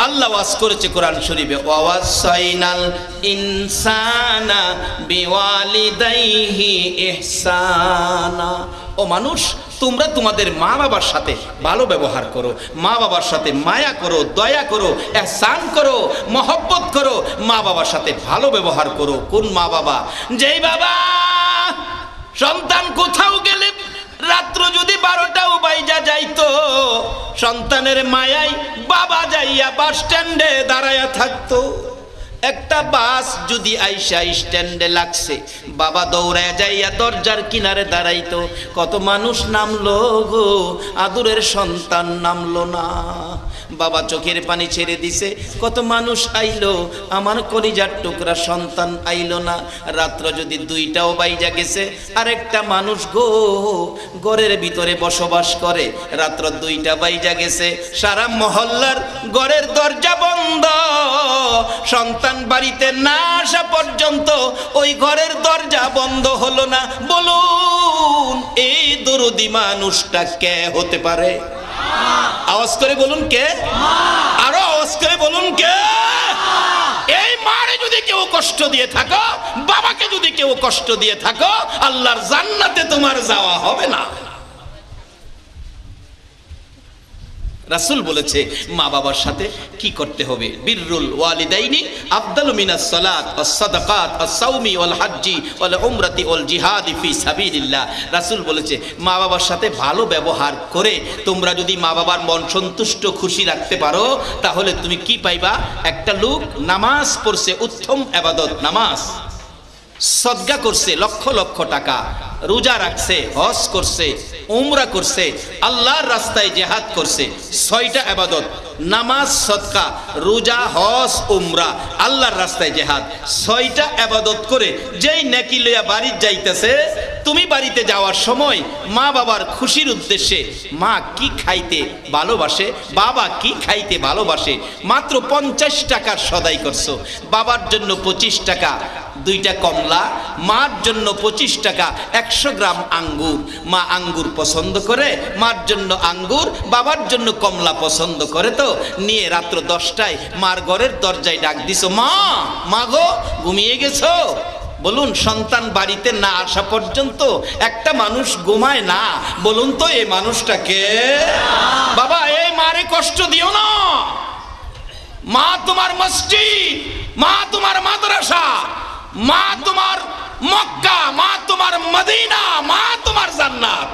আল্লাহ ওয়াজ করেছে কোরআন শরীফে, ওয়াসাইনাল ইনসানা বিওয়ালিদাইহি ইহসানা। ও মানুষ, তোমরা তোমাদের মা বাবার সাথে ভালো ব্যবহার করো, মা বাবার সাথে মায়া করো, দয়া করো, ইহসান করো, মহব্বত করো, মা বাবার সাথে ভালো ব্যবহার করো। কোন মা বাবা? যেই বাবা সন্তান কোথাও গেলে রাত্র যদি 12টাও বাইজা যাইতো, সন্তানের মায়ায় বাবা যাইয়া বাস স্ট্যান্ডে দাঁড়ায়া থাকতো। একটা বাস যদি আইসা স্ট্যান্ডে লাগছে, বাবা দৌড়ায় যাইয়া দরজার কিনারে দাঁড়াইতো। কত মানুষ নামলো গো, আদুরের সন্তান নামলো না। বাবা চোখের পানি ছেড়ে দিছে, কত মানুষ আইলো, আমার কলিজার টুকরা সন্তান আইলো না। রাত্র যদি 2টাও বাইজা গেছে, আরেকটা মানুষ গো ঘরের ভিতরে বসবাস করে, রাত্র 2টা বাইজা গেছে, সারা মহল্লার ঘরের দরজা বন্ধ, সন্তান বাড়িতে না আসা পর্যন্ত ওই ঘরের দরজা বন্ধ হলো না। বলুন এই দরদি মানুষটা কে হতে পারে? আওয়াজ করে বলুন কে? আরো আওয়াজ করে বলুন কে? এই মারে যদি কেউ কষ্ট দিয়ে থাকো, বাবাকে যদি কেউ কষ্ট দিয়ে থাকো, আল্লাহর জান্নাতে তোমার যাওয়া হবে না। রাসূল বলেছে মা বাবার সাথে কি করতে হবে। বিররুল ওয়ালিদাইনি আফদালু মিনাস সালাত ওয়াস সাদাকাত ওয়াস সাওমি ওয়াল হাজ্জি ওয়াল উমরাতি ওয়াল জিহাদি ফি সাবিলিল্লাহ। রাসূল বলেছে মা বাবার সাথে ভালো ব্যবহার করে তোমরা যদি মা বাবার মন সন্তুষ্ট খুশি রাখতে পারো, তাহলে তুমি কি পাইবা? একটা লোক নামাজ পড়ছে, উত্তম ইবাদত নামাজ, সদকা করছে লক্ষ লক্ষ টাকা, রোজা রাখছে, হজ করছে, উমরা করছে, আল্লাহর রাস্তায় জিহাদ করছে। 6টা ইবাদত, নামাজ, সদকা, রোজা, হজ, উমরা, আল্লাহর রাস্তায় জিহাদ, 6টা ইবাদত করে যেই নেকি লইয়া বাড়ি যাইতেছে, তুমি বাড়িতে যাওয়ার সময় মা বাবার খুশির উদ্দেশ্যে মা কি খাইতে ভালোবাসে, বাবা কি খাইতে ভালোবাসে, মাত্র 50 টাকার সদাই করছো। বাবার জন্য 25 টাকা 2টা কমলা, মার জন্য 25 টাকা 100 গ্রাম আঙ্গুর। মা আঙ্গুর পছন্দ করে, মার জন্য আঙ্গুর, বাবার জন্য কমলা পছন্দ করে, তো নিয়ে রাত্র 10টায় মার ঘরের দরজায় ডাক দিছো, মা মা গো ঘুমিয়ে গেছো? বলুন সন্তান বাড়িতে না আসা পর্যন্ত একটা মানুষ ঘুমায় না। বলুন তো এই মানুষটাকে? বাবা এই মারে কষ্ট দিও না। মা তোমার মসজিদ, মা তোমার মাদ্রাসা, মা তোমার মক্কা, মা তোমার মদিনা, মা তোমার জান্নাত।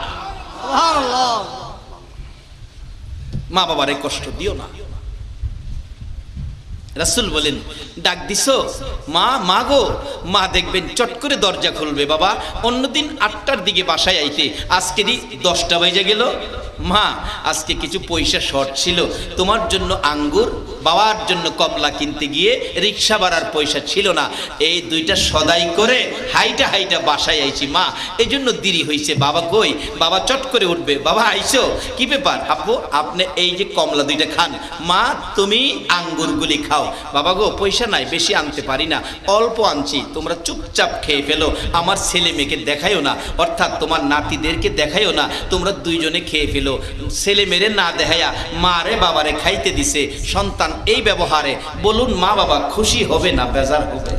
সুবহানাল্লাহ। মা বাবারে কষ্ট দিও না। রাসূল বলেন ডাক দিছো মা, মা গো, মা দেখবেন চট করে দরজা খুলবে। বাবা অন্যদিন 8টার দিকে বাসায় আইতে, আজকেরই 10টা বেজে গেল। মা আজকে কিছু পয়সা শর্ট ছিল, তোমার জন্য আঙ্গুর, বাবার জন্য কমলা কিনতে গিয়ে রিক্সা ভাড়ার পয়সা ছিল না, এই 2টা সদাই করে হাইটা হাইটা বাসায় আইছি মা, এই জন্য দেরি হয়েছে। বাবা কই? বাবা চট করে উঠবে, বাবা আইছো? কি ব্যাপার আপু? আপনি এই যে কমলা 2টা খান, মা তুমি আঙ্গুরগুলি খাও। বাবা গো পয়সা নাই, বেশি আনতে পারি না, অল্প আনছি, তোমরা চুপচাপ খেয়ে ফেলো, আমার ছেলে মেয়েকে দেখাইও না, অর্থাৎ তোমার নাতিদেরকে দেখাইও না, তোমরা 2জনে খেয়ে ফেলো। ছেলে মেরে না দেখাইয়া মারে বাবারে খাইতে দিছে। সন্তান এই ব্যবহারে বলুন মা বাবা খুশি হবে না বেজার হবে?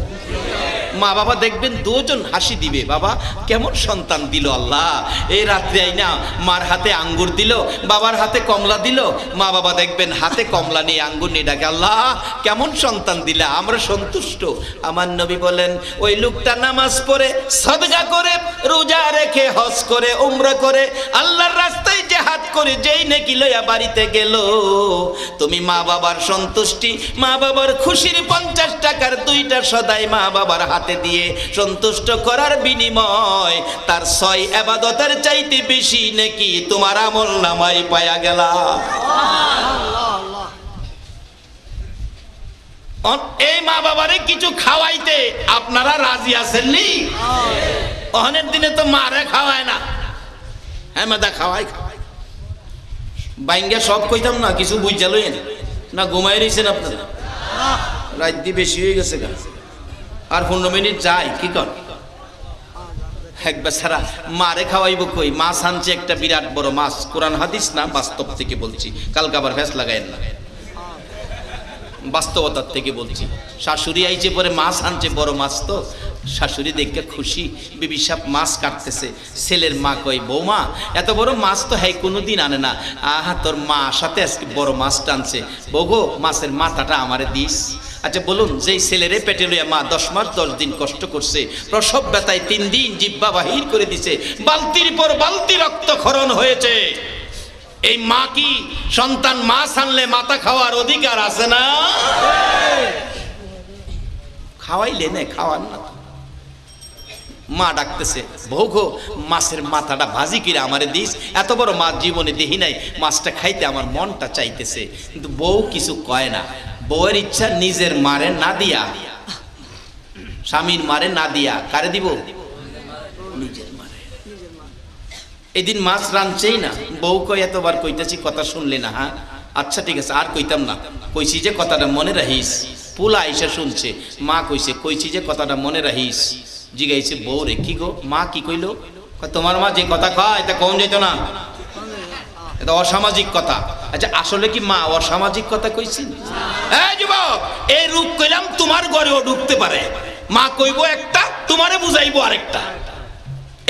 মা বাবা দেখবেন 2জন হাসি দিবে, বাবা কেমন সন্তান দিল আল্লাহ। এই রাত্রে আইনা মার হাতে আঙ্গুর দিল, বাবার হাতে কমলা দিল, মা বাবা দেখবেন হাতে কমলা নিয়ে আঙ্গুর নিয়ে ডাকে, আল্লাহ কেমন সন্তান দিলা, আমরা সন্তুষ্ট। আমার নবী বলেন ওই লোকটা নামাজ পড়ে, সাদকা করে, রোজা রেখে, হজ করে, উমরা করে, আল্লাহর রাস্তায় জিহাদ করে যেই নেকি লইয়া বাড়িতে গেল, তুমি মা বাবার সন্তুষ্টি, মা বাবার খুশির 50 টাকার 2টা সদাই মা বাবার হাতে দিয়ে সন্তুষ্ট করার বিনিময় তার 6 ইবাদতের চাইতে বেশি নেকি তোমার আমল নামায় পায়া গেলা। এই মা বাবারে কিছু খাওয়াইতে আপনারা রাজি আছেননি? অনেক দিনে তো মারে খাওয়ায় না, হ্যাঁ মাদা খাওয়াই খাওয়াই বাইঙ্গা সব কইতাম না, কিছু বুঝা লইন না, ঘুমাই রয়েছেন আপনারা, রাত দিয়ে বেশি হয়ে গেছে গা, আর 15 মিনিট যাই কি কর একবার সারা মারে খাওয়াইব কই? মাছ আনছে একটা বিরাট বড় মাছ, কোরআন হাদিস না বাস্তব থেকে বলছি, কালকে আবার ফেস লাগাইন না। বাস্তবতার থেকে বলছি। শাশুড়ি আইছে পরে মাছ আনছে, বড় মাছ তো, শাশুড়ি দেখে খুশি, বিবি সাহেব মাছ কাটতেছে। ছেলের মা কয়, বৌমা এত বড় মাছ তো হ্যাঁ কোনোদিন আনে না, আহা তোর মা সাথে আজকে বড় মাছ টানছে, বগো মাছের মাথাটা আমারে দিস। আচ্ছা বলুন, যেই ছেলেরে পেটে লইয়া মা 10 মাস 10 দিন কষ্ট করছে, প্রসব ব্যথায় 3 দিন জিহ্বা বাহির করে দিছে, বালতির পর বালতি রক্তক্ষরণ হয়েছে, এই মা কি সন্তান মাছ আনলে মাথা খাওয়ার অধিকার আছে না? খাওয়াইলে না, খাওয়ান না। মা ডাকতেছে, বউ গো মাছের মাথাটা ভাজি কিরা আমারে দিস, এত বড় মাছ জীবনে দেখি নাই, মাছটা খাইতে আমার মনটা চাইতেছে। কিন্তু বউ কিছু কয় না। বউয়ের ইচ্ছা নিজের মারে না দিয়া, স্বামীর মারে না দিয়া কারে দিব? নিজের মারে। এদিন মাছ রাঁধছেই না, বউ কয় এতবার কইতেছি কথা শুনলে না? হ্যাঁ আচ্ছা ঠিক আছে, আর কইতাম না, কইছি যে কথাটা মনে রাখিস। পোলা আইসা শুনছে, মা কইছি যে কথাটা মনে রাখিস। জিগাইছে বউ রে, কি গো মা কি কইল? তোমার মা যে কথা কয় এটা কম যেত না, এটা অসামাজিক কথা। আচ্ছা আসলে কি মা অসামাজিক কথা কইছি? এই যুবক, এই রূপ কইলাম তোমার ঘরেও ঢুকতে পারে, মা কইব একটা, তোমারে বুঝাইবো আরেকটা,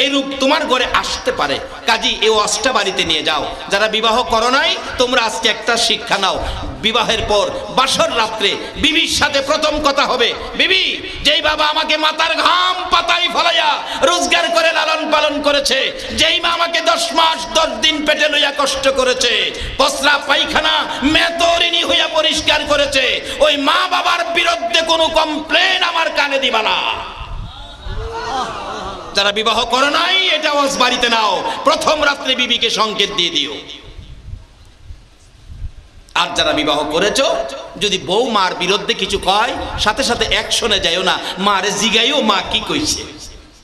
এই রূপ তোমার ঘরে আসতে পারে। কাজী এই ওয়াজটা বাড়িতে নিয়ে যাও। যারা বিবাহ করো নাই তোমরা আজকে একটা শিক্ষা নাও। বিবাহের পর বাসর রাত্রে বিবির সাথে প্রথম কথা হবে, বিবি যেই বাবা আমাকে মাথার ঘাম পাতাই ফলাইয়া রোজগার করে লালন পালন করেছে, যেই মা আমাকে 10 মাস 10 দিন পেটে লইয়া কষ্ট করেছে, প্রস্রাব পায়খানা মেতরিনী হইয়া পরিষ্কার করেছে, ওই মা বাবার বিরুদ্ধে কোনো কমপ্লেন আমার কানে দিবা না। যারা বিবাহ করো নাই এটা ওয়াজ বাড়িতে নাও, প্রথম রাত্রে বিবিকে সংকেত দিয়ে দিও। আর যারা বিবাহ করেছো, যদি বউ মার বিরুদ্ধে কিছু কয় সাথে সাথে অ্যাকশনে যাইও না, মারে জিগাইও মা কি কইছে,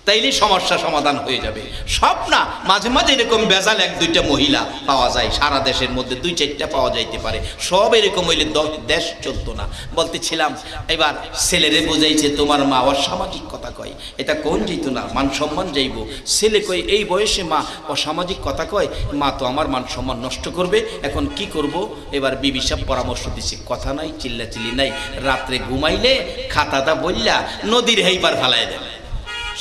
তাইলে সমস্যা সমাধান হয়ে যাবে। সব না, মাঝে মাঝে এরকম বেজাল 1-2টা মহিলা পাওয়া যায়, সারা দেশের মধ্যে 2-4টা পাওয়া যাইতে পারে। সব এরকম হইলে দেশ চলতো না। বলতেছিলাম এবার ছেলেরে বুঝাইছে তোমার মা অসামাজিক কথা কয়, এটা কোন যেত না, মান সম্মান যাইব। ছেলে কই এই বয়সে মা অসামাজিক কথা কয়, মা তো আমার মান সম্মান নষ্ট করবে, এখন কি করব? এবার বিবি সাহেব পরামর্শ দিছে, কথা নাই, চিল্লাচিল্লি নাই, রাত্রে ঘুমাইলে খাতাটা বললা নদীর হেইবার ফালাই দেবে,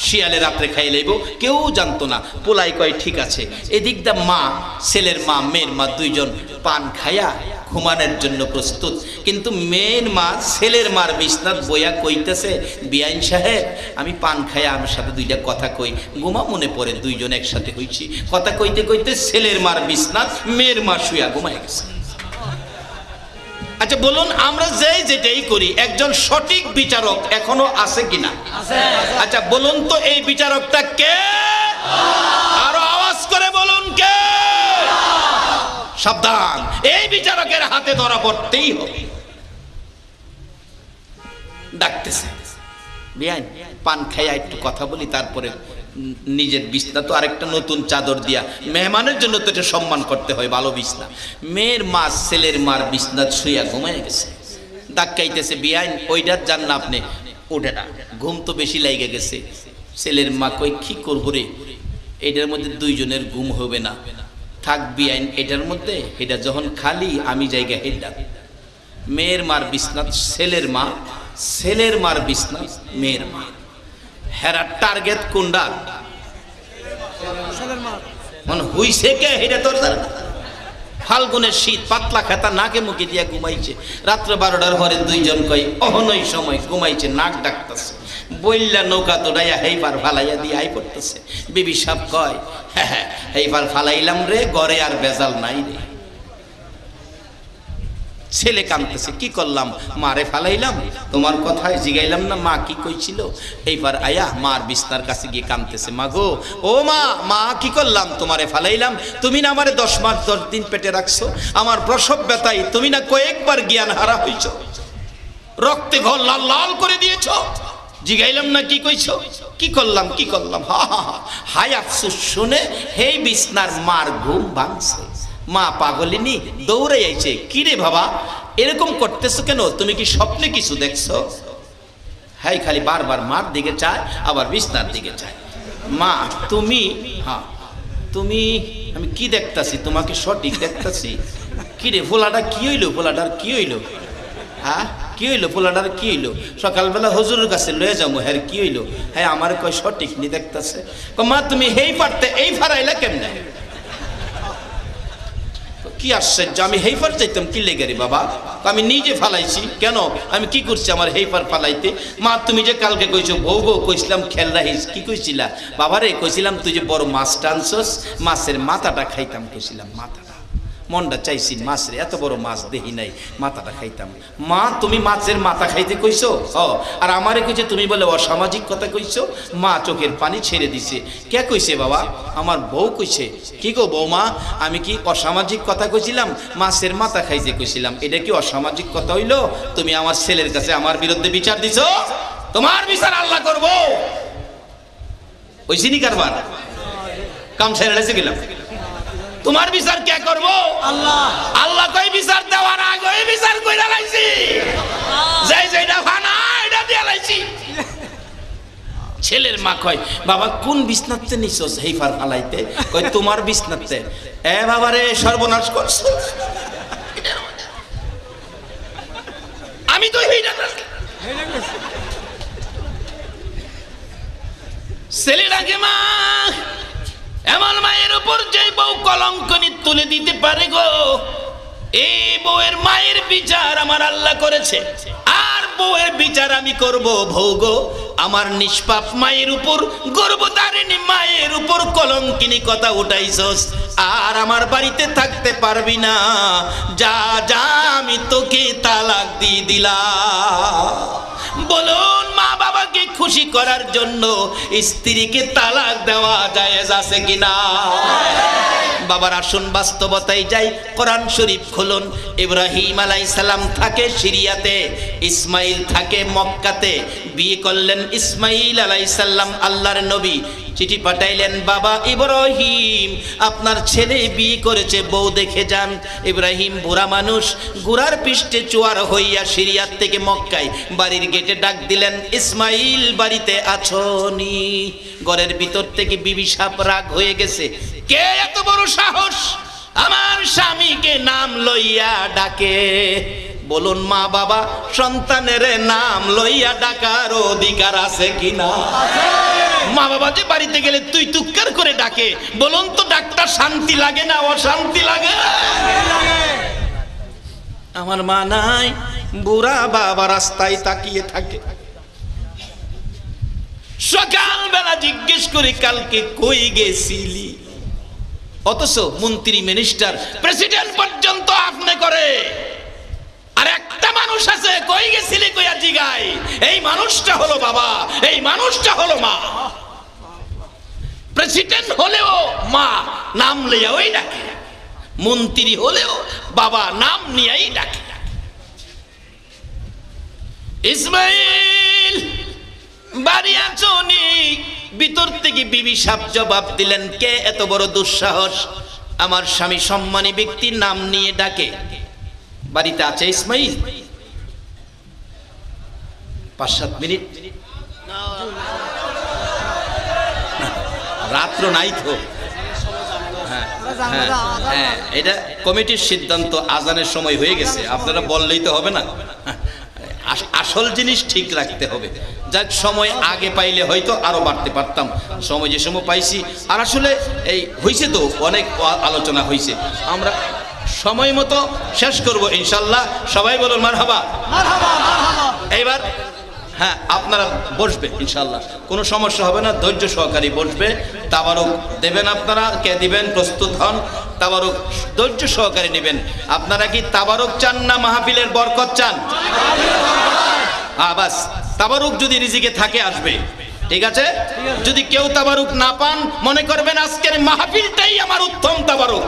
শিয়ালে রাত্রে খাই লইব, কেউ জানতো না। পোলাই কয় ঠিক আছে। এদিক দা মা, ছেলের মা মেয়ের মা দুইজন পান খায়া ঘুমানোর জন্য প্রস্তুত, কিন্তু মেয়ের মা ছেলের মার বিছনাত বইয়া কইতেছে, বিআইন সাহেব আমি পান খায়া আমার সাথে 2টা কথা কই, ঘুমা মনে পড়ে দুইজন একসাথে হইছি। কথা কইতে কইতে ছেলের মার বিছনাত মেয়ের মা শুয়া ঘুমায় গেছে। আচ্ছা বলুন, আমরা যেটাই করি একজন সঠিক বিচারক এখনো আছে কিনা? আচ্ছা বলুন তো এই বিচারকটা কে? আরো আওয়াজ করে বলুন কে? সাবধান, এই বিচারকের হাতে ধরা পড়তেই হবে। ডাকতেছে, বিয়ান পান খাইয়া একটু কথা বলি, তারপরে নিজের বিছনা তো আরেকটা নতুন চাদর দিয়া, মেহমানের জন্য তো এটা সম্মান করতে হয়, ভালো বিছনা। মেয়ের মা ছেলের মার বিছনা শুইয়া ঘুমায় গেছে। ডাকাইতেছে, বিয়ান ওইটার জান না আপনি, ওঠে না, ঘুম তো বেশি লাগে গেছে। ছেলের মা কই কি করবো রে, এটার মধ্যে দুইজনের ঘুম হবে না, থাক বিয়ান এটার মধ্যে, এটা যখন খালি আমি জায়গা হেডা। মেয়ের মার বিছনাত ছেলের মা, ছেলের মার বিছনাত মেয়ের মা। হেরার টার্গেট কোনটা? মানে হইছে কে এটা তোর ফাল্গুনের শীত, পাতলা খাতা নাকে মুখে দিয়া ঘুমাইছে। রাত্র 12টার পরে দুইজন কই অহনই সময় ঘুমাইছে, নাক ডাকতেছে, বইল্লা নৌকা তোড়াইয়া হেইবার ফালাইয়া দিয়ে আই পড়তেছে। বিবি সাহেব কয়, হ্যাঁ হ্যাঁ হেইবার ফালাইলাম রে, ঘরে আর বেজাল নাই রে। ছেলে কাঁদতেছে, কি করলাম? মারে ফালাইলাম, তোমার কথায় জিগাইলাম না মা কি কইছিল। এইবার আয়া মার বিছনার কাছে গিয়ে কাঁদতেছে, মা গো, ও মা, মা কি করলাম? তোমারে ফালাইলাম, তুমি না আমারে 10 মাস 10 দিন পেটে রাখছো, আমার প্রসব ব্যথায় তুমি না কয়েকবার জ্ঞান হারা হইছো, রক্তে ঘর লাল লাল করে দিয়েছো, জিগাইলাম না কি কইছো? কি করলাম কি করলাম? হা হা হা, হাই আফসোস শুনে হেই বিছনার মার ঘুম ভাঙছে। মা পাগলিনী দৌড়ে আইছে, কি রে বাবা এরকম করতেছো কেন? তুমি কি স্বপ্নে কিছু দেখছো? হাই খালি বারবার মার দিকে চায়, আবার বিছনার দিকে চায়। মা তুমি, হ্যাঁ তুমি, আমি কি দেখতাছি? তোমাকে সঠিক দেখতাছি। কি রে ভোলাটা কি হইলো? ভোলাটার কি হইলো? হ্যাঁ কি হইলো পোলাটার কি হইলো? সকালবেলা হুজুরের কাছে লয়ে যাবো, হ্যাঁ কি হইলো? হ্যাঁ আমার কয় সঠিক নি দেখতেছে। মা তুমি হেই পারতে এই ফারাইলা কেমনে? কি আশ্চর্য, আমি হেইফার চাইতাম কি লেগে রে বাবা? আমি নিজে ফালাইছি। কেন আমি কি করছি আমার হেইফার ফালাইতে? মা তুমি যে কালকে কইছো বউ গো, কইছিলাম খেয়াল রাখিস। কি কইছিলা? বাবা রে কইছিলাম তুই যে বড় মাছ টানছস, মাছের মাথাটা খাইতাম কইছিলাম, মাথাটা মনটা চাইছি মাছ রে, এত বড় মাছ দেখি নাই, মাথাটা খাইতাম। মা তুমি মাছের মাথা খাইতে কইছো? আর আমারে কইছে তুমি বলে অসামাজিক কথা কইছো। মা চোখের পানি ছেড়ে দিছে। কে কইছে বাবা? আমার বউ কইছে। কি গো বৌমা, আমি কি অসামাজিক কথা কইছিলাম? মাছের মাথা খাইতে কইছিলাম, এটা কি অসামাজিক কথা হইলো? তুমি আমার ছেলের কাছে আমার বিরুদ্ধে বিচার দিছো, তোমার বিচার আল্লাহ করবো। ওই সিনি কারবার কাম ছেড়ে এসে গেলাম, তোমার বিচার কে করবো? আল্লাহ। আল্লাহ কই বিচার দেওয়ার আগে বিচার কইরা লাইছি, যাই যাইটা ফানা এটা দিয়া লাইছি। ছেলের মা কয় বাবা কোন বিছনাতে নিছস হেইফার ফালাইতে? কই তোমার বিছনাতে। এ বাবা রে সর্বনাশ করছ, আমি তো হেইটা ছেলেটাকে মা এমন মায়ের উপর যে বউ কলঙ্কনি তুলে দিতে পারে গো, এই বউয়ের মায়ের বিচার আমার আল্লাহ করেছে। আর বউয়ের বিচার আমি করব ভোগ। আমার নিষ্পাপ মায়ের উপর, গর্ভধারিণী মায়ের উপর কলঙ্কিনী কথা উঠাইছস, আর আমার বাড়িতে থাকতে পারবি না। যা যা আমি তোকে তালাক দিয়ে দিলাম। বলুন মা বাবাকে খুশি করার জন্য স্ত্রীকে তালাক দেওয়া জায়েজ আছে কিনা? বাবার আসুন বাস্তবতায় যাই। কোরআন শরীফ খুলুন। ইব্রাহিম আলাইহিস সালাম থাকে সিরিয়াতে, ইসমাইল থাকে মক্কাতে। বিয়ে করলেন ইসমাইল আলাইহিস সালাম, আল্লাহর নবী। চিঠি পাঠাইলেন, বাবা ইব্রাহিম আপনার ছেলে বিয়ে করেছে, বউ দেখে যান। ইব্রাহিম বুড়া মানুষ, গুড়ার পৃষ্ঠে চোয়ার হইয়া সিরিয়াত থেকে মক্কায় বাড়ির গেটে ডাক দিলেন, ইসমাইল বাড়িতে আছোনি? ঘরের ভিতর থেকে বিবি সাপ রাগ হয়ে গেছে। কে এত বড় সাহস আমার স্বামীকে নাম লইয়া ডাকে? বলুন মা বাবা সন্তানের নাম লইয়া ডাকার অধিকার আছে কিনা? মা বাবা যে বাড়িতে গেলে তুই তুক্কার করে ডাকে, বলুন তো ডাক্তার শান্তি লাগে না অশান্তি লাগে? আমার মা নাই, বুড়া বাবা রাস্তায় তাকিয়ে থাকে। সকালবেলা জিজ্ঞেস করে কালকে কই গেছিলি? অথচ মন্ত্রী মিনিস্টার প্রেসিডেন্ট পর্যন্ত আপনি করে, আর একটা মানুষ আছে কই গেছিলি কইয়া জিগায়। এই মানুষটা হলো বাবা, এই মানুষটা হলো মা। প্রেসিডেন্ট হলেও মা নাম লইয়া ওই ডাকে, মন্ত্রী হলেও বাবা নাম নিয়েই ডাকে। ইসমাইল বাড়ি আছোনি? ভিতর থেকে বিবি সাপ জবাব দিলেন, কে এত বড় দুঃসাহস আমার স্বামী সম্মানী ব্যক্তির নাম নিয়ে ডাকে? বাড়িতে আছে ইসমাইল? 5-7 মিনিট রাত্র নাই তো। হ্যাঁ এটা কমিটির সিদ্ধান্ত, আজানের সময় হয়ে গেছে, আপনারা বললেই তো হবে না। আসল জিনিস ঠিক রাখতে হবে। যাক সময় আগে পাইলে হয়তো আরো বাড়তে পারতাম, সময় যে সময় পাইছি। আর আসলে এই হয়েছে তো অনেক আলোচনা হয়েছে, আমরা সময় মতো শেষ করব ইনশাল্লাহ। সবাই বলুন মারহাবা। এইবার হ্যাঁ আপনারা বসবে ইনশাল্লাহ, কোনো সমস্যা হবে না, ধৈর্য সহকারে বসবে। তাবারুক দেবেন আপনারা, কে দিবেন প্রস্তুত হন। তাবারুক ধৈর্য সহকারে নেবেন। আপনারা কি তাবারুক চান না মাহফিলের বরকত চান? বাস তাবারুক যদি রিজিকে থাকে আসবে, ঠিক আছে? যদি কেউ তাবারুক না পান, মনে করবেন আজকের মাহফিলটাই আমার উত্তম তাবারুক।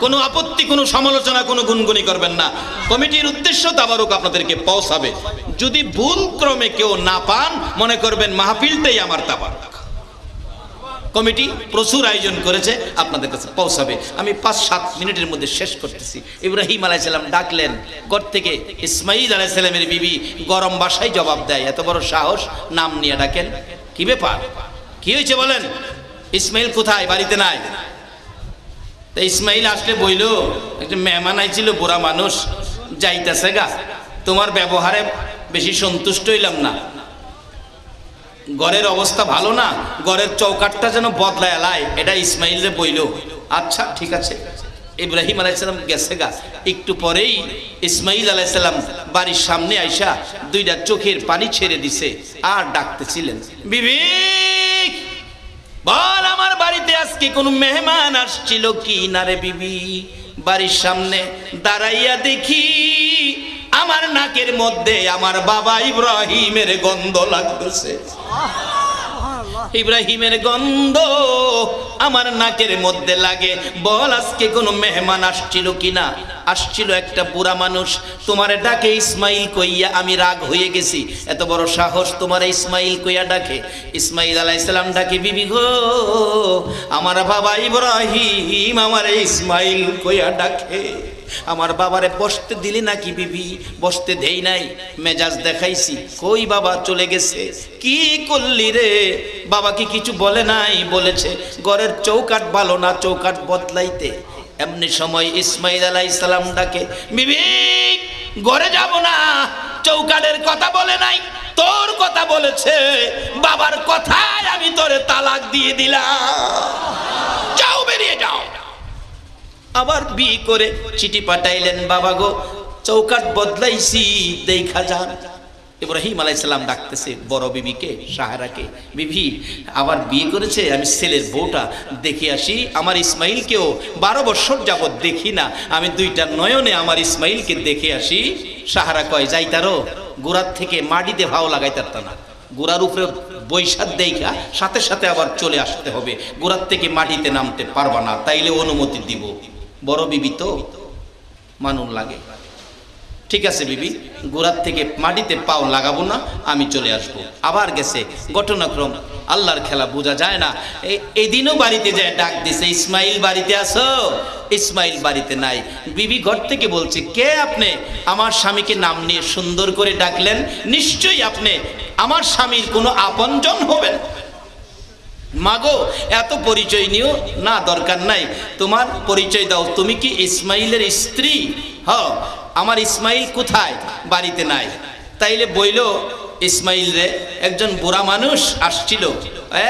কোনো আপত্তি, কোনো সমালোচনা, কোনো গুনগুনি করবেন না। কমিটির উদ্দেশ্য তাবারুক আপনাদেরকে পৌঁছাবে। যদি ভুল ক্রমে কেউ না পান, মনে করবেন মাহফিলটাই আমার তাবারুক। কমিটি প্রচুর আয়োজন করেছে, আপনাদের কাছে পৌঁছাবে। আমি 5-7 মিনিটের মধ্যে শেষ করতেছি। ইব্রাহিম আলাইহিস সালাম ডাকলেন ঘর থেকে, ইসমাইল আলাইহিস সালামের বিবি গরম ভাষায় জবাব দেয়, এত বড় সাহস নাম নিয়ে ডাকেন? কি ব্যাপার, কি হয়েছে বলেন? ইসমাইল কোথায়? বাড়িতে নাই। ইসমাইল আসলে বইল, একটা মেহমান আইছিল, বুড়া মানুষ, যাইতেছে গা, তোমার ব্যবহারে বেশি সন্তুষ্ট হইলাম না, ঘরের অবস্থা ভালো না, ঘরের চৌকাটটা যেন বদলায় লাই, এটা ইসমাইল রে বইল। আচ্ছা ঠিক আছে, ইব্রাহিম আলাইহিস সালাম গেছে গা। একটু পরেই ইসমাইল আলাইহিস সালাম বাড়ির সামনে আইসা দুইটা চোখের পানি ছেড়ে দিছে আর ডাকতেছিলেন, বিবি বল আমার বাড়িতে আজকে কোন মেহমান আসছিল কি না রে বিবি? বাড়ির সামনে দাঁড়াইয়া দেখি আমার নাকের মধ্যে আমার বাবা ইব্রাহিমের গন্ধ লাগতেছে। ইব্রাহিমের গন্ধ আমার নাকের মধ্যে লাগে। বল আজকে কোনো মেহমান আসছিল কিনা? আসছিল একটা বুড়া মানুষ, তোমারে ডাকে ইসমাইল কইয়া আমি রাগ হয়ে গেছি, এত বড় সাহস তোমার ইসমাইল কইয়া ডাকে। ইসমাইল আলাইহিস সালাম ডাকে, বিবি গো আমার বাবা ইব্রাহিম আমার ইসমাইল কইয়া ডাকে। আমার বাবারে বসতে দিলি নাকি বিবি? বসতে দেই নাই, মেজাজ দেখাইছি। কই বাবা চলে গেছে? কি করলি রে? বাবা কি কিছু বলে নাই? বলেছে ঘরের চৌকাট ভালো না, চৌকাট বদলাইতে। এমনি সময় ইসমাইল আলাইহিস সালাম ডাকে, বিবি ঘরে যাব না, চৌকাটের কথা বলে নাই, তোর কথা বলেছে। বাবার কথায় আমি তোরে তালাক দিয়ে দিলাম, যাও বেরিয়ে যাও। আবার বিয়ে করে চিঠি পাঠাইলেন, বাবা গো চৌকাট বদলাইছি দেখা যান। ইব্রাহিম আলাইহিস সালাম ডাকতেছে বড় বিবিকে, সাহারাকে, বিবি আবার বিয়ে করেছে, আমি ছেলের বউটা দেখে আসি। আমার ইসমাইলকেও 12 বছর যাবত দেখি না, আমি দুইটা নয়নে আমার ইসমাইলকে দেখে আসি। সাহারা কয়, যাইতারো গোড়ার থেকে মাটিতে ভাও লাগাইতারতা না, গোড়ার উপরে বৈশাখ দেখা সাথে সাথে আবার চলে আসতে হবে, গোড়ার থেকে মাটিতে নামতে পারবা না, তাইলে অনুমতি দিব। বড় বিবি তো মানুন লাগে, ঠিক আছে বিবি গোড়ার থেকে মাটিতে পাও লাগাবো না, আমি চলে আসবো। আবার গেছে, ঘটনাক্রম আল্লাহর খেলা বোঝা যায় না। এই দিনও বাড়িতে যায় ডাক দিছে, ইসমাইল বাড়িতে আসো? ইসমাইল বাড়িতে নাই। বিবি ঘর থেকে বলছে, কে আপনি? আমার স্বামীকে নাম নিয়ে সুন্দর করে ডাকলেন, নিশ্চয়ই আপনি আমার স্বামীর কোনো আপনজন হবেন। মাগো এত পরিচয় নিও না, দরকার নাই, তোমার পরিচয় দাও, তুমি কি ইসমাইলের স্ত্রী? হ্যাঁ। আমার ইসমাইল কোথায়? বাড়িতে নাই। তাইলে বইল ইসমাইল রে একজন বুড়া মানুষ আসছিল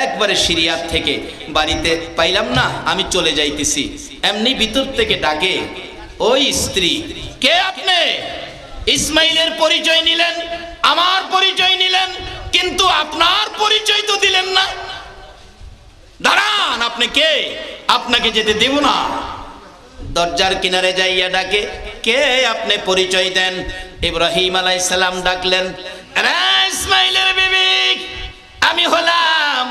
একবারে সিরিয়ার থেকে, বাড়িতে পাইলাম না, আমি চলে যাইতেছি। এমনি ভিতর থেকে ডাকে, ওই স্ত্রী কে আপনি? ইসমাইলের পরিচয় নিলেন, আমার পরিচয় নিলেন, কিন্তু আপনার পরিচয় তো দিলেন না। দাঁড়ান, আপনি কে? আপনাকে যেতে দেব না। দরজার কিনারে যাইয়া ডাকে, কে আপনি? পরিচয় দেন। ইব্রাহিম আলাইহিস সালাম ডাকলেন, ইসমাইলের বিবি, আমি হলাম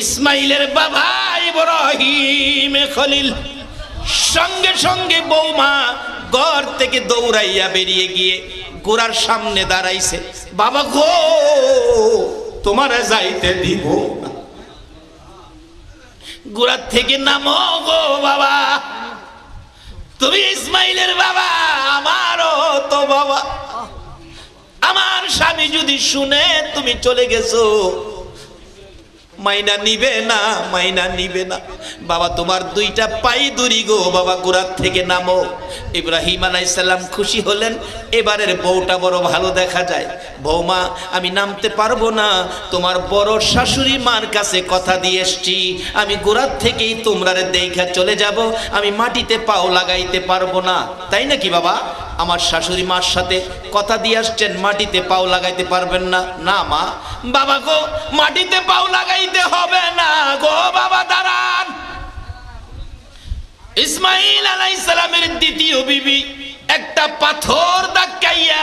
ইসমাইলের বাবা ইব্রাহিম খলিল। সঙ্গে সঙ্গে বৌমা ঘর থেকে দৌড়াইয়া বেরিয়ে গিয়ে গোড়ার সামনে দাঁড়াইছে, বাবা গো তোমারে যাইতে দিব না, গোড়ার থেকে নামো গো বাবা, তুমি ইসমাইলের বাবা, আমারও তো বাবা। আমার স্বামী যদি শুনে তুমি চলে গেছো, মাইনা নিবে না, মাইনা নিবে না। বাবা তোমার দুইটা পাই দড়ি গো বাবা, গোড়ার থেকে নামো। ইব্রাহিম আলাইহিস সালাম খুশি হলেন, এবারের বউটা বড় ভালো দেখা যায়। বৌমা আমি নামতে পারবো না, তোমার বড় শাশুড়ি মার কাছে কথা দিয়ে এসছি, আমি গোড়ার থেকেই তোমরা দেখা চলে যাব, আমি মাটিতে পাও লাগাইতে পারবো না। তাই নাকি বাবা? আমার শাশুড়ি মার সাথে কথা দিয়ে আসছেন, মাটিতে পাও লাগাইতে পারবেন না? না মা। বাবা গো মাটিতে পাও লাগাইতে হবে না গো বাবা, দাঁড়ান। ইসমাইল আলাইহিস সালামের দ্বিতীয় বিবি একটা পাথর ধাক্কাইয়া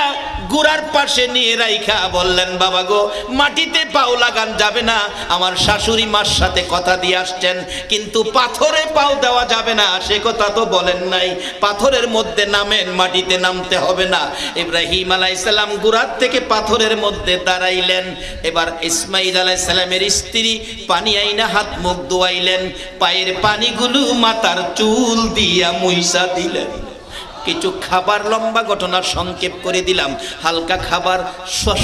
গুড়ার পাশে নিয়ে রাইখা বললেন, বাবা গো মাটিতে পাও লাগান যাবে না, আমার শাশুড়ি মার সাথে কথা দিয়ে আসছেন, কিন্তু পাথরে পাও দেওয়া যাবে না, সে কথা তো বলেন নাই, পাথরের মধ্যে নামেন, মাটিতে নামতে হবে না। ইব্রাহিম আলাইহিস সালাম গুড়ার থেকে পাথরের মধ্যে দাঁড়াইলেন। এবার ইসমাইল আলাইহিস সালামের স্ত্রী পানি আইনা হাত মুখ ধোয়াইলেন, পায়ের পানিগুলো মাথার চুল দিয়া মুইসা দিলেন। কিছু খাবার, লম্বা ঘটনা সংক্ষেপ করে দিলাম, হালকা খাবার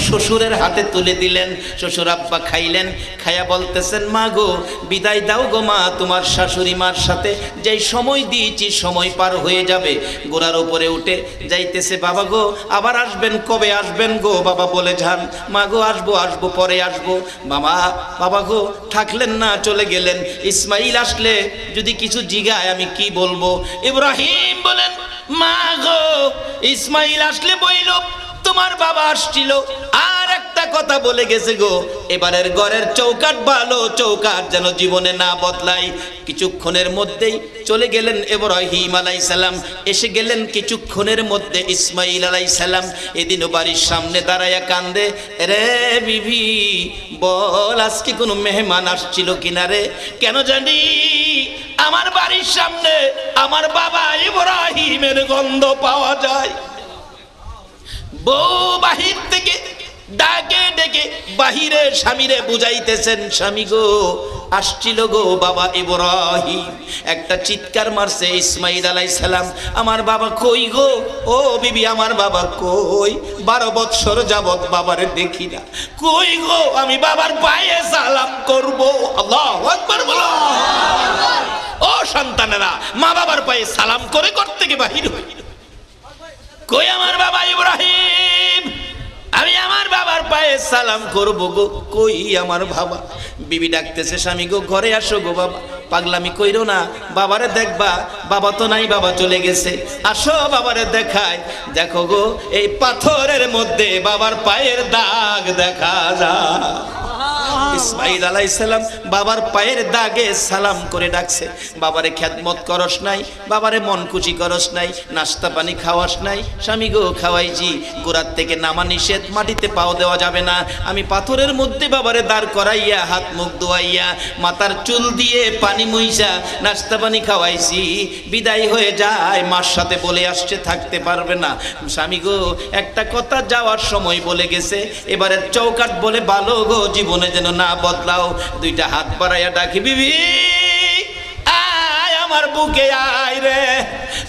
শ্বশুরের হাতে তুলে দিলেন। শ্বশুর আব্বা খাইলেন, খাইয়া বলতেছেন, মা গো বিদায় দাও গো মা, তোমার শাশুড়ি মার সাথে যেই সময় দিয়েছি সময় পার হয়ে যাবে। গোড়ার উপরে উঠে যাইতেছে, বাবা গো আবার আসবেন, কবে আসবেন গো? বাবা বলে যান, মা গো আসবো আসবো, পরে আসবো। বাবা গো থাকলেন না, চলে গেলেন। ইসমাইল আসলে যদি কিছু জিগায় আমি কি বলবো? ইব্রাহিম বলেন, মা গো ইসমাইল আসলে বইল তোমার বাবা আসছিল, আর একটা কথা বলে গেছে গো, এবারের ঘরের চৌকাট ভালো, চৌকাট যেন জীবনে না বদলাই। কিছুক্ষণের মধ্যেই চলে গেলেন ইব্রাহিম আলাইহিস সালাম, এসে গেলেন কিছুক্ষণের মধ্যে ইসমাইল আলাইহিস সালাম। এদিনও বাড়ির সামনে দাঁড়ায়া কান্দে, রে বিবি বল আজকে কোনো মেহমান আসছিল কিনা রে? কেন জানি আমার বাড়ির সামনে আমার বাবা ইব্রাহিমের গন্ধ পাওয়া যায়। বউ বাহির থেকে ডাকে ডেকে বাহিরে স্বামীরে বুঝাইতেছেন, স্বামী গো আসছিল গো বাবা ইব্রাহিম। একটা চিৎকার মারছে ইসমাইল আলাইহিস সালাম, আমার বাবা কই গো? ও বিবি আমার বাবা কই? 12 বৎসর যাবত বাবারে দেখি না, কই গো? আমি বাবার পায়ে সালাম করব। আল্লাহু আকবার বলো। ও সন্তানেরা, মা বাবার পায়ে সালাম করে ঘর থেকে বাহির হই। কই আমার বাবা ইব্রাহিম? আমি আমার বাবার পায়ে সালাম করব গো, কই আমার বাবা? বিবি ডাকতেছে, স্বামী গো ঘরে আসো গো বাবা। পাগলামি কইরো না, বাবারে দেখবা, বাবা তো নাই, বাবা চলে গেছে। আসো বাবারে দেখায়। দেখো গো এই পাথরের মধ্যে বাবার পায়ের দাগ দেখা যায়। ইসমাইল আলাইহিস সালাম বাবার পায়ের দাগে সালাম করে ডাকছে, বাবারে খেদমত করস নাই, বাবারে মন খুশি করস নাই, নাস্তা পানি খাওয়াস নাই। স্বামী গো খাওয়াইছি, গোড়ার থেকে নামা নিষেধ, মাটিতে পাও দেওয়া যাবে না। আমি পাথরের মধ্যে বাবারে দাঁড় করাইয়া হাত মুখ ধোয়াইয়া মাথার চুল দিয়ে পানি মুইসা নাস্তা পানি খাওয়াইছি। বিদায় হয়ে যায়, মার সাথে বলে আসছে থাকতে পারবে না। স্বামী গো একটা কথা যাওয়ার সময় বলে গেছে, এবারে চৌকাট বলে ভালো গো, জীবনে যেন না বদলাও। দুইটা হাত বাড়াইয়া ডাকি, বিবি আয় আমার বুকে আয় রে।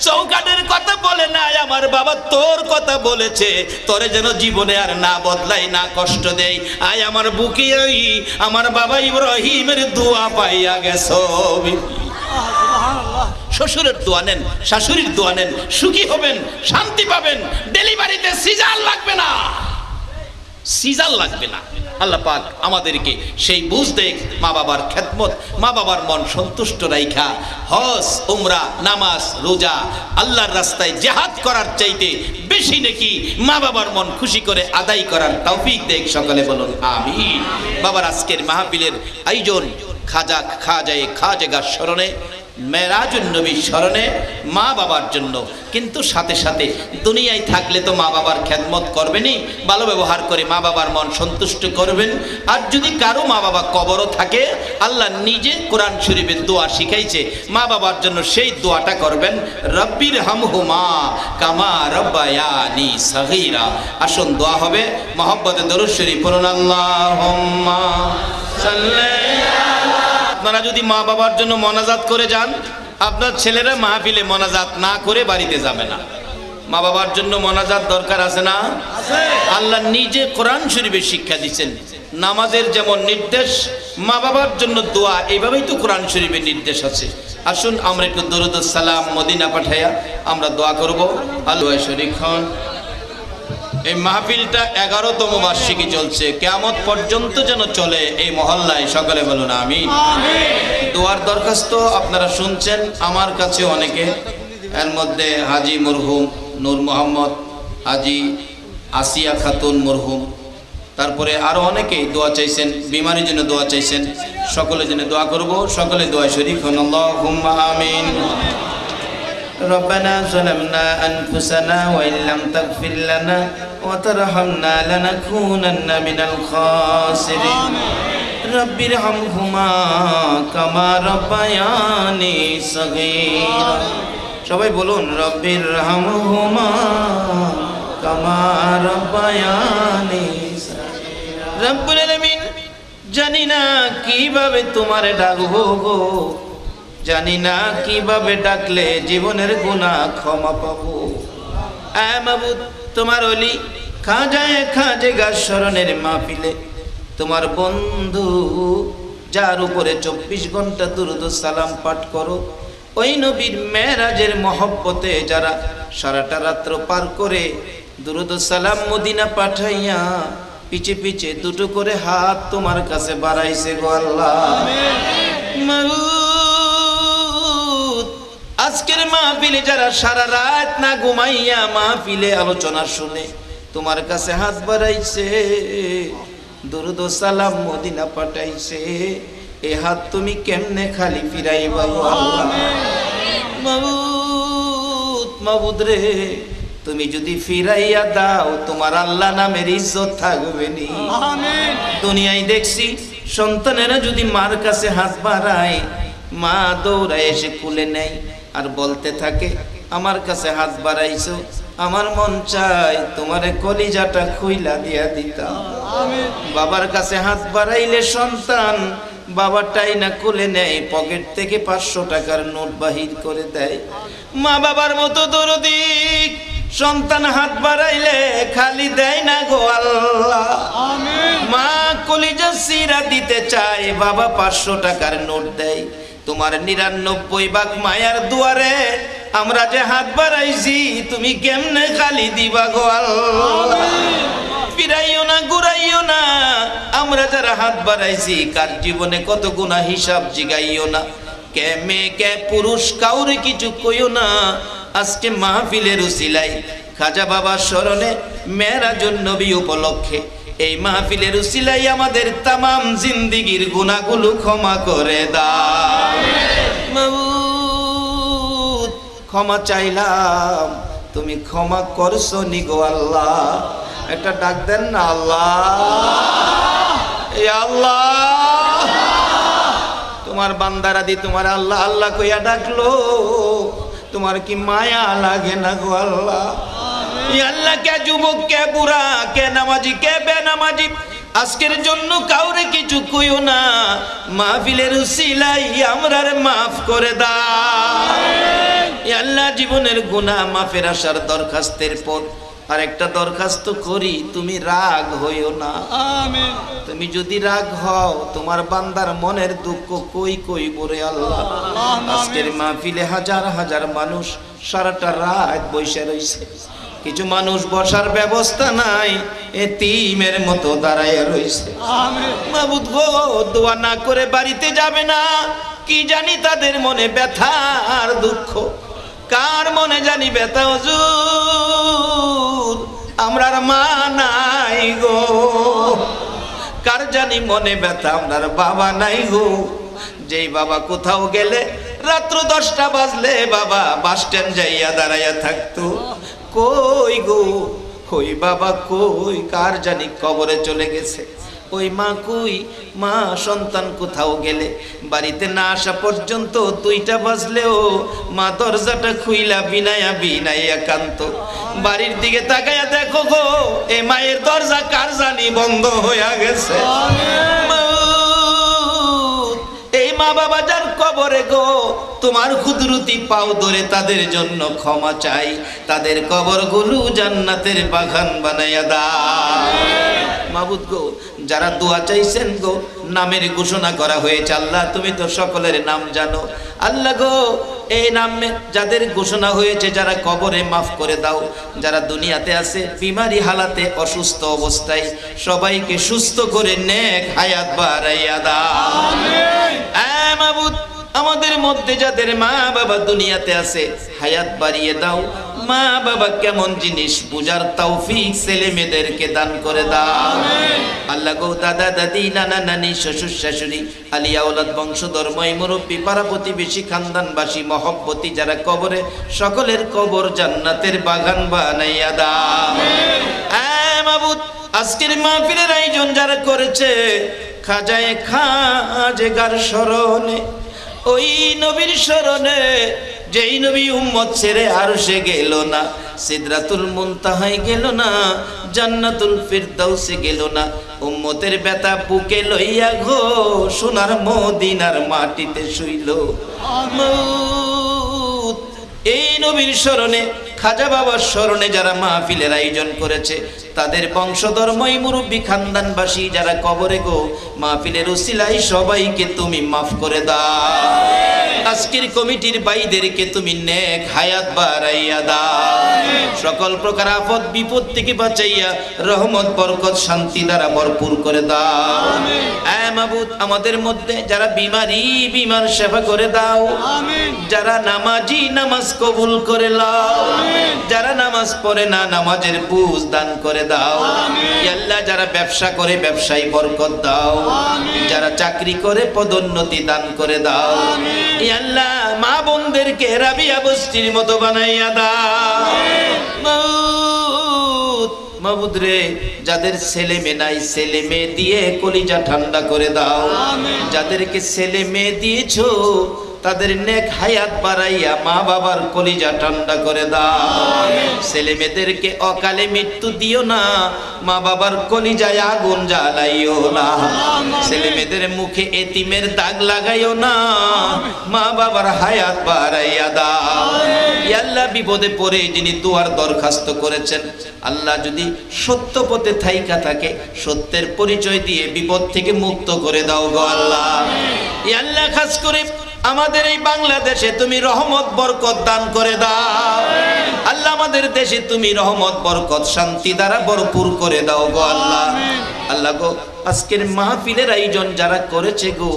চৌকাটের কথা বলে নাই, আমার বাবা তোর কথা বলেছে, তোরে যেন জীবনে আর না বদলাই, না কষ্ট দেই। আয় আমার বুকে আই, আমার বাবা ইব্রাহিমের দোয়া পাইয়া গেছো। শ্বশুরের দোয়া নেন, শাশুড়ির দোয়া নেন, সুখী হবেন, শান্তি পাবেন। ডেলিভারিতে সিজার লাগবে না, সিজার লাগবে না। আল্লাহ পাক আমাদেরকে সেই বুঝ দেখ, মা বাবার খেদমত, মা বাবার মন সন্তুষ্ট রাইখা হজ উমরা নামাজ রোজা আল্লাহর রাস্তায় জিহাদ করার চাইতে বেশি নাকি মা বাবার মন খুশি করে আদায় করার তৌফিক দেখ। সকলে বলুন আমিন। বাবার আজকের মাহফিলের আয়োজন খাজাগার স্মরণে, মেরাজুন নবীর স্মরণে, মা বাবার জন্য। কিন্তু সাথে সাথে দুনিয়ায় থাকলে তো মা বাবার খেদমত করবেনই, ভালো ব্যবহার করে মা বাবার মন সন্তুষ্ট করবেন। আর যদি কারো মা বাবা কবরও থাকে, আল্লাহ নিজে কোরআন শরীফের দোয়া শিখাইছে, মা বাবার জন্য সেই দোয়াটা করবেন, রব্বির হামহুমা কামা রব্বায়ানি সগীরা। আসুন দোয়া হবে, মহব্বতে দরুদ শরীফ পড়ুন, আল্লাহুম্মা সাল্লি। আপনারা যদি মা বাবার জন্য মোনাজাত করে যান, আপনার ছেলেরা মাহফিলে মোনাজাত না করে বাড়িতে যাবে না। মা বাবার জন্য মোনাজাত দরকার আছে না? আল্লাহ নিজে কোরআন শরীফে শিক্ষা দিচ্ছেন, নামাজের যেমন নির্দেশ মা বাবার জন্য দোয়া, এইভাবেই তো কোরআন শরীফের নির্দেশ আছে। আসুন আমরা একটু দরুদ সালাম মদিনা পাঠাইয়া আমরা দোয়া করব। আল্লাহ শরীফ খান। এই মাহফিলটা 11তম বার্ষিকী চলছে, কিয়ামত পর্যন্ত যেন চলে এই মহল্লায়। সকলে বলুন আমিন। দোয়ার দরখাস্ত আপনারা শুনছেন আমার কাছে অনেকে, এর মধ্যে হাজি মরহুম নূর মোহাম্মদ, হাজি আসিয়া খাতুন মরহুম, তারপরে আরো অনেকেই দোয়া চাইছেন, বিমারির জন্য দোয়া চাইছেন। সকলের জন্য দোয়া করব, সকলে দোয়া শরীক হন। আল্লাহুম্মা আমিন। ربنا ظلمنا أنفسنا وإن لم تغفر لنا وترحمنا لنكونن من الخاسرين رب ارحمهما كما ربياني صغيرا সবাই বলুন রব্বির রহমহুমা কামা রব্বায়ানি সগীরা। রব্বুল আলামিন, জানি না কিভাবে তোমারে ডাকবো গো, জানি না কিভাবে ডাকলে জীবনের গুনাহ ক্ষমা পাবো। মাবুদ তোমার ওলি খাজা স্মরণের মাহফিলে তোমার বন্ধু যার উপরে 24 ঘন্টা দুরূদ ও সালাম পাঠ করো, ওই নবীর মেরাজের মহব্বতে যারা সারাটা রাত্র পার করে দুরূদ ও সালাম মদিনা পাঠাইয়া পিছে পিছে দুটো করে হাত তোমার কাছে বাড়াইছে গো আল্লাহ। মাবুদ আজকের মাহফিলে যারা সারা রাত না ঘুমাইয়া মাহফিলে আলোচনা শুনে তোমার কাছে হাত বাড়াইছে, দুরূদ ও সালাম মদিনা পাঠাইছে, এ হাত তুমি কেমনে খালি ফিরাইবা গো আল্লাহ। মাবুদ মাবুদ রে, তুমি যদি ফিরাইয়া দাও তোমার আল্লাহ নামের ইজ্জত থাকবে নি। দুনিয়ায় দেখছি সন্তানেরা যদি মার কাছে হাত বাড়ায়, মা দৌড়ায় এসে কুলে নেয় আর বলতে থাকে আমার কাছে হাত বাড়াইছো, আমার মন চায় তোমারে কলিজাটা খুইলা দিয়া দিতাম। বাবার কাছে হাত বাড়াইলে সন্তান বাবাটাই না কুলে নেয়, পকেট থেকে 500 টাকার নোট বাহির করে দেয়। মা বাবার মতো দরদি সন্তান হাত বাড়াইলে খালি দেয় না গো আল্লাহ। মা কলিজা সিরা দিতে চায়, বাবা 500 টাকার নোট দেয়। তোমার 99 ভাগ মায়ার দুয়ারে আমরা যে হাত বাড়াইছি, তুমি কেমনে খালি দিবা গো আল্লাহ। ফিরাইও না ঘুরাইও না, আমরা যারা হাত বাড়াইছি কার জীবনে কত গুনাহ হিসাব জিগাইও না। কে মেয়ে কে পুরুষ কাউরে কিছু কইও না। আজকে মাহফিলের উসিলায় খাজা বাবার স্মরণে মেরাজুন নবী উপলক্ষে এই মাহফিলের উসিলায় আমাদের তামাম জিন্দেগীর গুনাহগুলো ক্ষমা করে দাও মাবুদ। ক্ষমা চাইলাম, তুমি ক্ষমা করছো নি গো আল্লাহ। একটা ডাক দেন না আল্লাহ, এই আল্লাহ। তোমার বান্দারা দি তোমার আল্লাহ আল্লাহ কইয়া ডাকলো, তোমার কি মায়া লাগে না গো আল্লাহ? আল্লাহ কে যুবক কে বুড়া কে নামাজি কে বেনামাজি আজকের জন্য কাউরে কিছু কইও না। মাহফিলের উসিলাই আমরারে মাফ করে দাও আল্লাহ। জীবনের গুনাহ মাফের আসার দরখাস্তের পর আরেকটা দরখাস্ত করি, তুমি রাগ হইও না। আমিন। তুমি যদি রাগ হও তোমার বান্দার মনের দুঃখ কই কই বলে আল্লাহ। আজকের মাহফিলে হাজার হাজার মানুষ সারাটা রাত বসে রইছে, কিছু মানুষ বসার ব্যবস্থা নাই, এতিমের মতো দাঁড়ায় রইছে। মাবুদ গো, দোয়া না করে বাড়িতে যাবে না, কি জানি তাদের মনে ব্যথা আর দুঃখ। কার মনে জানি ব্যথা হুজুর, আমরার মা নাই গো। কার জানি মনে ব্যথা, আমরার বাবা নাই গো। যেই বাবা কোথাও গেলে রাত্র 10টা বাজলে বাবা বাস স্ট্যান্ড যাইয়া দাঁড়াইয়া থাকতো। কই গো, কই বাবা কই? কার জানি কবরে চলে গেছে। ওই মা কই? মা সন্তান কোথাও গেলে বাড়িতে না আসা পর্যন্ত 2টা বাজলেও মা দরজাটা খুইলা বিনায়া বিনাইয়া কান্ত। বাড়ির দিকে তাকাইয়া দেখো গো, এ মায়ের দরজা কার জানি বন্ধ হইয়া গেছে। এই মা বাবা যার কবরে গো, তোমার কুদরতি পাও ধরে তাদের জন্য ক্ষমা চাই, তাদের কবরগুলো জান্নাতের বাগান বানাইয়া দাও মাবুদ গো। যারা দোয়া চাইছেন গো, নামের ঘোষণা করা হয়েছে আল্লাহ, তুমি তো সকলের নাম জানো আল্লাহ গো। এই নামে যাদের ঘোষণা হয়েছে, যারা কবরে মাফ করে দাও। যারা দুনিয়াতে আছে বিমারি হালাতে অসুস্থ অবস্থায়, সবাইকে সুস্থ করে নেক হায়াত বাড়াইয়া দাও মাবুদ। আমাদের মধ্যে যাদের মা বাবা দুনিয়াতে আছে, হায়াত বাড়িয়ে দাও। মা বাবা কেমন জিনিস বুঝার তৌফিক ছেলে মেয়েদেরকে দান করে দাও আল্লাহ গো। দাদা দাদি নানা নানি শ্বশুর শাশুড়ি আলিয়া ওলাদ বংশধর মই মুরব্বী পাড়া প্রতিবেশী খানদানবাসী মহব্বতী যারা কবরে, সকলের কবর জান্নাতের বাগান বানাইয়া দাও মাবুদ। আজকের মাহফিলের আয়োজন যারা করেছে, খাজায়ে খাজেগার স্মরণে, ওই নবীর স্মরণে, যেই নবী উম্মত ছেড়ে আরশে গেল না, সিদরাতুল মুনতাহায় গেল না, জান্নাতুল ফিরদাউসে গেল না, উম্মতের ব্যথা বুকে লইয়া গো সোনার মদিনার মাটিতে শুইল। এই নবীর স্মরণে খাজা বাবার স্মরণে যারা মাহফিলের আয়োজন করেছে, তাদের বংশধর্মই মুরব্বী খানদানবাসী যারা কবরে গো, মাহফিলের উসিলায় সবাইকে তুমি মাফ করে দাও। আজকের কমিটির ভাইদেরকে তুমি নেক হায়াত বাড়াইয়া দাও, সকল প্রকার আপদ বিপদ থেকে বাঁচাইয়া রহমত বরকত শান্তি দ্বারা ভরপুর করে দাও। এ মাবুদ, আমাদের মধ্যে যারা বিমার সেবা করে দাও, যারা নামাজি নামাজ কবুল করে নাও, যারা নামাজ পড়ে না নামাজের বুঝ দান করে দাও। ইয়া আল্লাহ, যারা ব্যবসা করে ব্যবসায় বরকত দাও, যারা চাকরি করে পদোন্নতি দান করে দাও। ইয়া আল্লাহ, মা বোনদেরকে রাবিয়া বস্তির মতো বানাইয়া দাও। মাবুদ রে, যাদের ছেলে মেয়ে নাই, ছেলে মেয়ে দিয়ে কলিজা ঠান্ডা করে দাও। যাদেরকে ছেলে মেয়ে দিয়েছো, তাদের নেক হায়াত বাড়াইয়া মা বাবার কলিজা ঠান্ডা করে দাও। ছেলে মেয়েদেরকে অকালে মৃত্যু দিও না, মা বাবার কলিজায় আগুন জ্বালাইও না। ছেলে মেয়েদের মুখে এতিমের দাগ লাগাইও না, মা বাবার হায়াত বাড়াইয়া দাও। ইয়া আল্লাহ, বিপদে পড়ে যিনি দুয়ার দরখাস্ত করেছেন, আল্লাহ যদি সত্য পথে থাইকা থাকে, সত্যের পরিচয় দিয়ে বিপদ থেকে মুক্ত করে দাও গো আল্লাহ। ইয়া আল্লাহ, খাস করে আমাদের এই বাংলাদেশে তুমি রহমত বরকত দান করে দাও। আল্লাহ, আমাদের দেশে তুমি রহমত বরকত শান্তি দ্বারা ভরপুর করে দাও গো আল্লাহ। আল্লাহ গো, আজকের মাহফিলের আয়োজন যারা করেছে গো,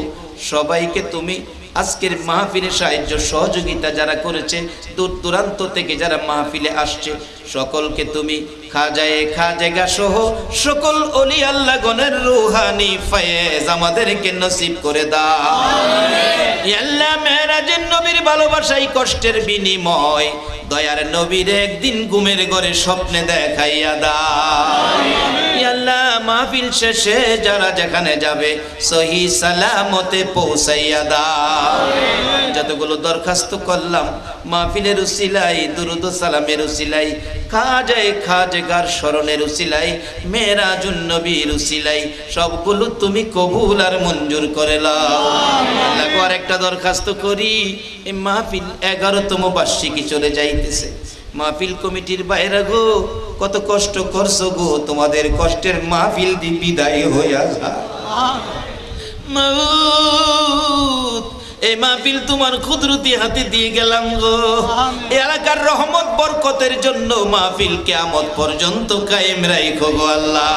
সবাইকে তুমি আজকের মাহফিলে সাহায্য সহযোগিতা যারা করেছে, দূর দূরান্ত থেকে যারা মাহফিলে আসছে, সকলকে তুমি খাজেগা সহ সকল ওলি আল্লাহ গণের রুহানি ফয়েজ আমাদেরকে নসিব করে দাও। ইয়া আল্লাহ, মেরাজের নবীর ভালোবাসাই কষ্টের বিনিময়, দয়ার নবীর একদিন ঘুমের ঘরে স্বপ্নে দেখাইয়া দাও। ইয়া আল্লাহ, মাহফিল শেষে যারা যেখানে যাবে সহি সালামতে পৌঁছাইয়া দাও। যতগুলো দরখাস্ত করলাম মাহফিলের উসিলাই, দুরুদ ও সালামের উসিলাই, খাজেগার স্মরণের উসিলাই, মেরাজুন নবীর উসিলাই, সবগুলো তুমি কবুল আর মঞ্জুর করে নাও। আল্লাহ, আর একটা দরখাস্ত করি, এই মাহফিল 11তম বার্ষিকী চলে যাইতেছে। মাহফিল কমিটির বাইরে গো, কত কষ্ট করছো গো, তোমাদের কষ্টের মাহফিল দি বিদায় হইয়া যায়। এই মাহফিল তোমার কুদরতি হাতে দিয়ে গেলাম গো। এলাকার রহমত বরকতের জন্য মাহফিল কিয়ামত পর্যন্ত কায়েম রাখো গো আল্লাহ।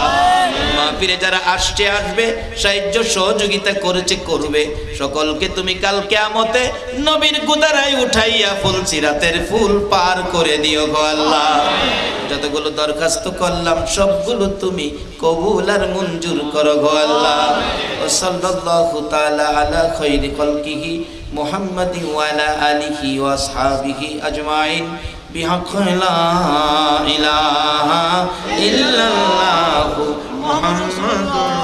মাহফিলে যারা আসছে আসবে, সাহায্য সহযোগিতা করেছে করবে, সকলকে তুমি কাল কিয়ামতে নবীর গুদারায় উঠাইয়া ফুল সিরাতের ফুল পার করে দিও গো আল্লাহ। যতগুলো দরখাস্ত করলাম সবগুলো তুমি কবুল আর মঞ্জুর করো গো আল্লাহ। সাল্লাল্লাহু তাআলা আলা খায়রি খালকিহি মুহাম্মাদিন ওয়া আলা আলিহি ওয়া আসহাবিহি আজমাইন বিহাক্কি লা ইলাহা ইল্লাল্লাহু মুহাম্মাদুর